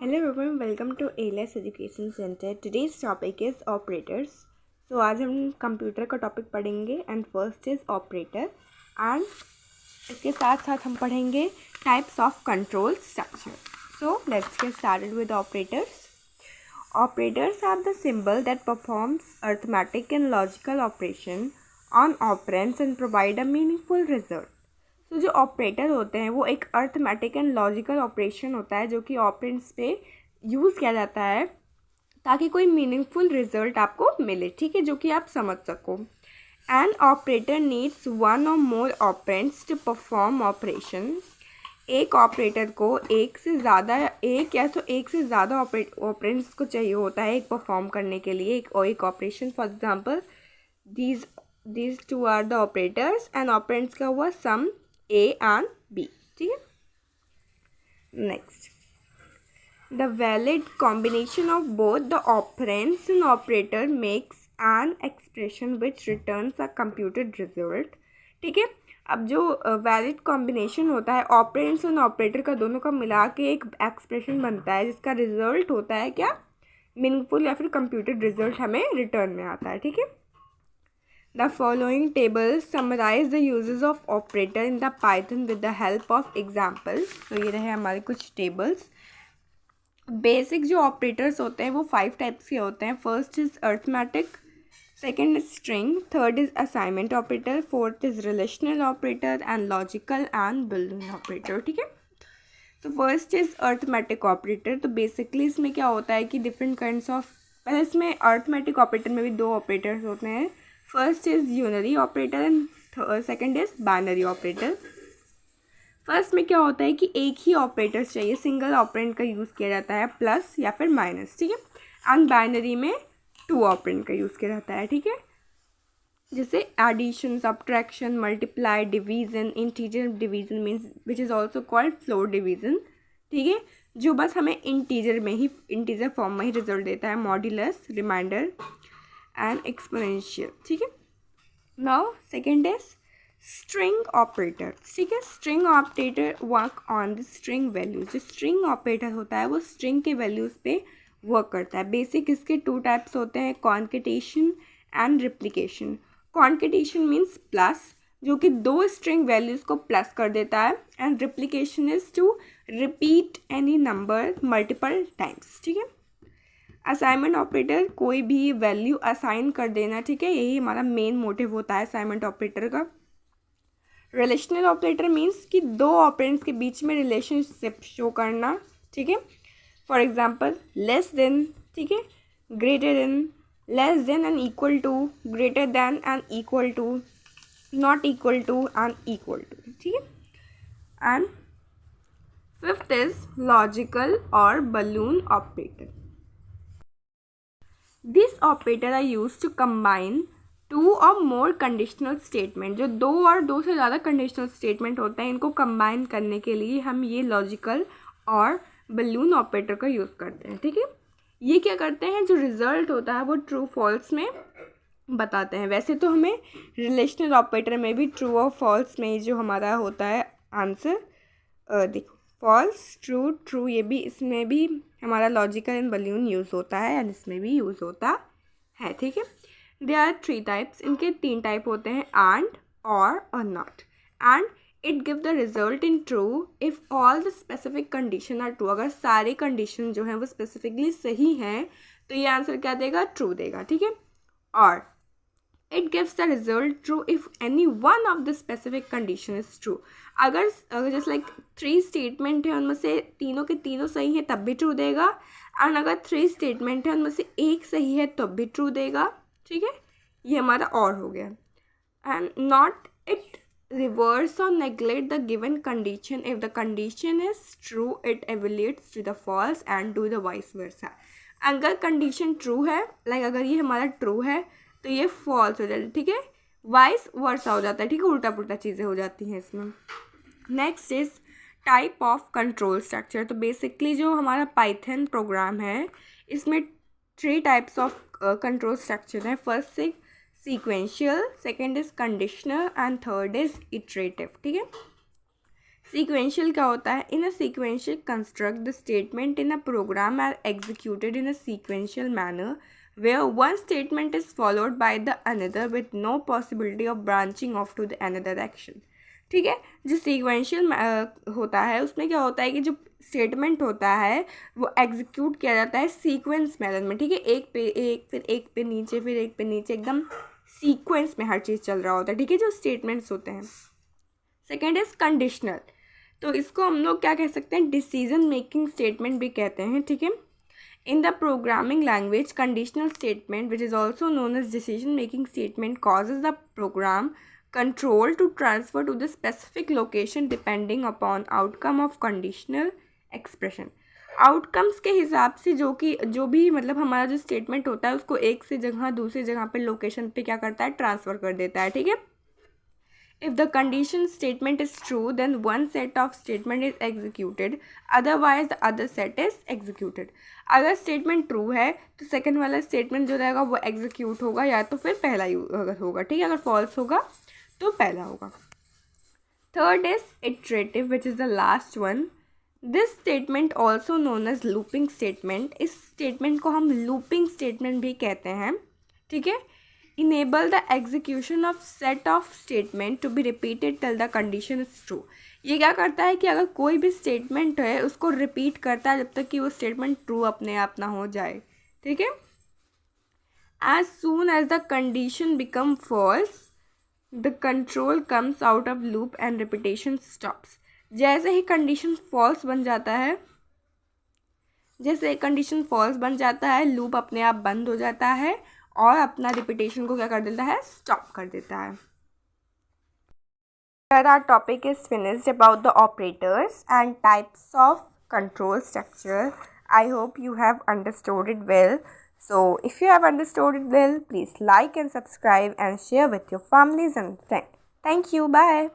Hello everyone, welcome to एलेस education centre. Today's topic is operators. So आज हम computer का टॉपिक पढ़ेंगे and first is operator and इसके साथ साथ हम पढ़ेंगे types of control structure. So let's get started with operators. Operators are the symbol that performs arithmetic and logical operation on operands and provide a meaningful result. तो जो operator होते हैं वो एक अर्थमेटिक एंड लॉजिकल ऑपरेशन होता है जो कि ऑपरेंड्स पे यूज़ किया जाता है ताकि कोई मीनिंगफुल रिजल्ट आपको मिले, ठीक है, जो कि आप समझ सको। एन ऑपरेटर नीड्स वन और मोर ऑपरेंड्स टू परफॉर्म ऑपरेशन। एक ऑपरेटर को एक से ज़्यादा ऑपरेंड्स को चाहिए होता है एक परफॉर्म करने के लिए एक operation. For example these two are the operators and operands का हुआ सम ए एंड बी, ठीक है। Next, the valid combination of both the operands and operator makes an expression which returns a computed result, ठीक है। अब जो valid combination होता है ऑपरेंड्स एंड ऑपरेटर का, दोनों का मिला के एक एक्सप्रेशन बनता है जिसका रिजल्ट होता है क्या, मीनिंगफुल या फिर कंप्यूटेड रिजल्ट हमें रिटर्न में आता है, ठीक है। The following table summarise the uses of operator in the Python with the help of example. तो ये रहे हमारे कुछ टेबल्स। बेसिक जो ऑपरेटर्स होते हैं वो 5 टाइप्स के होते हैं। First is arithmetic, second is string, third is assignment operator, fourth is relational operator and logical and boolean operator, ठीक है। तो फर्स्ट इज अर्थमेटिक ऑपरेटर। तो बेसिकली इसमें क्या होता है कि डिफरेंट काइंड्स ऑफ, पहले इसमें अर्थमेटिक ऑपरेटर में भी 2 ऑपरेटर्स होते हैं। First is unary operator and second is binary operator. First में क्या होता है कि एक ही ऑपरेटर चाहिए, सिंगल ऑपरेंड का यूज़ किया जाता है, प्लस या फिर माइनस, ठीक है। एंड बाइनरी में 2 ऑपरेंड का यूज़ किया जाता है, ठीक है, जैसे addition, subtraction, multiply, division. Integer division means which is also called floor division, ठीक है, जो बस हमें इंटीजर फॉर्म में ही रिजल्ट देता है। मॉड्यूलस, रिमाइंडर एंड एक्सपोनेंशियल, ठीक है। Now second is string operator, ठीक है। String operator work on the string values. जो स्ट्रिंग ऑपरेटर होता है वो स्ट्रिंग के वैल्यूज़ पे वर्क करता है। बेसिक इसके 2 टाइप्स होते हैं, कॉन्केटेशन एंड रिप्लिकेशन। कॉन्केटेशन मीन्स प्लस, जो कि 2 स्ट्रिंग वैल्यूज़ को प्लस कर देता है, and replication is to repeat any number multiple times, ठीक है। असाइनमेंट ऑपरेटर, कोई भी वैल्यू असाइन कर देना, ठीक है, यही हमारा मेन मोटिव होता है असाइनमेंट ऑपरेटर का। रिलेशनल ऑपरेटर मीन्स कि 2 ऑपरेंड्स के बीच में रिलेशनशिप शो करना, ठीक है। फॉर एग्जाम्पल लेस देन, ठीक है, greater than, less than and equal to, greater than and equal to, not equal to and equal to, ठीक है। And fifth is logical or boolean operator. This operator are use to combine 2 or more conditional statement. जो 2 और 2 से ज़्यादा conditional statement होते हैं, इनको combine करने के लिए हम ये लॉजिकल और बलून ऑपरेटर का यूज़ करते हैं, ठीक है। ये क्या करते हैं, जो रिजल्ट होता है वो ट्रू फॉल्स में बताते हैं। वैसे तो हमें रिलेशनल ऑपरेटर में भी ट्रू और फॉल्स में जो हमारा होता है आंसर, देखो फॉल्स, ट्रू, ट्रू, ये भी इसमें भी हमारा लॉजिकल एंड बलून यूज़ होता है एंड इसमें भी यूज़ होता है, ठीक है। दे आर 3 टाइप्स, इनके 3 टाइप होते हैं, and, or not. And it give the result in true if all the specific condition are true. अगर सारे कंडीशन जो हैं वो स्पेसिफिकली सही हैं तो ये आंसर क्या देगा, ट्रू देगा, ठीक है। और it gives the result true if any one of the specific condition is true. अगर जैसे लाइक 3 स्टेटमेंट है, उनमें से तीनों के तीनों सही हैं तब भी ट्रू देगा, एंड अगर 3 स्टेटमेंट है उनमें से एक सही है तब भी ट्रू देगा, ठीक है। ये हमारा और हो गया। And not, it reverse or neglect the given condition. If the condition is true, it evaluates to the false and do the vice versa. अगर कंडीशन ट्रू है, लाइक अगर ये हमारा ट्रू है तो ये फॉल्स हो जाता है, ठीक है, वाइस वर्सा हो जाता है, ठीक है, उल्टा पुल्टा चीज़ें हो जाती हैं इसमें। Next is type of control structure. तो बेसिकली जो हमारा पाइथन प्रोग्राम है इसमें 3 टाइप्स ऑफ कंट्रोल स्ट्रक्चर है। First is sequential, second is conditional and third is iterative, ठीक है। सीक्वेंशियल क्या होता है? In a sequential construct the statement in a program are executed in a sequential manner where one statement is followed by the another with no possibility of branching off to the another action. ठीक है, जो sequential होता है उसमें क्या होता है कि जो स्टेटमेंट होता है वो एग्जीक्यूट किया जाता है सीक्वेंस मेथड में. ठीक है, एक पे एक, फिर एक पे नीचे, फिर एक पे नीचे, एकदम सीक्वेंस में हर चीज़ चल रहा होता है. ठीक है, जो स्टेटमेंट्स होते हैं. Second is conditional. तो इसको हम लोग क्या कह सकते हैं? डिसीजन मेकिंग स्टेटमेंट भी कहते हैं. ठीक है, in the programming language, conditional statement, which is also known as decision making statement, causes the program control to transfer to the specific location depending upon outcome of conditional expression. Outcomes के हिसाब से जो भी मतलब हमारा जो statement होता है उसको एक से जगह दूसरी जगह पे लोकेशन पे क्या करता है? ट्रांसफ़र कर देता है. ठीक है, if the condition statement is true, then one set of statement is executed, otherwise the other set is executed. अगर स्टेटमेंट ट्रू है तो सेकंड वाला स्टेटमेंट जो रहेगा वो एग्जीक्यूट होगा, या तो फिर पहला ही होगा. ठीक है, अगर फॉल्स होगा तो पहला होगा. Third is iterative, which is the last one. This statement also known as looping statement. इस स्टेटमेंट को हम लूपिंग स्टेटमेंट भी कहते हैं. ठीक है, enable the execution of set of statement to be repeated till the condition is true. ये क्या करता है कि अगर कोई भी स्टेटमेंट है उसको रिपीट करता है जब तक कि वो स्टेटमेंट ट्रू अपने आप ना हो जाए. ठीक है, as soon as the condition become false the control comes out of loop and repetition stops. जैसे ही कंडीशन फॉल्स बन जाता है, जैसे कंडीशन फॉल्स बन जाता है, लूप अपने आप बंद हो जाता है और अपना रिपीटेशन को क्या कर देता है? स्टॉप कर देता है. Here our topic is finished about the operators and types of control structure. I hope you have understood it well. So if you have understood it well, please like and subscribe and share with your families and friends. Thank you. Bye.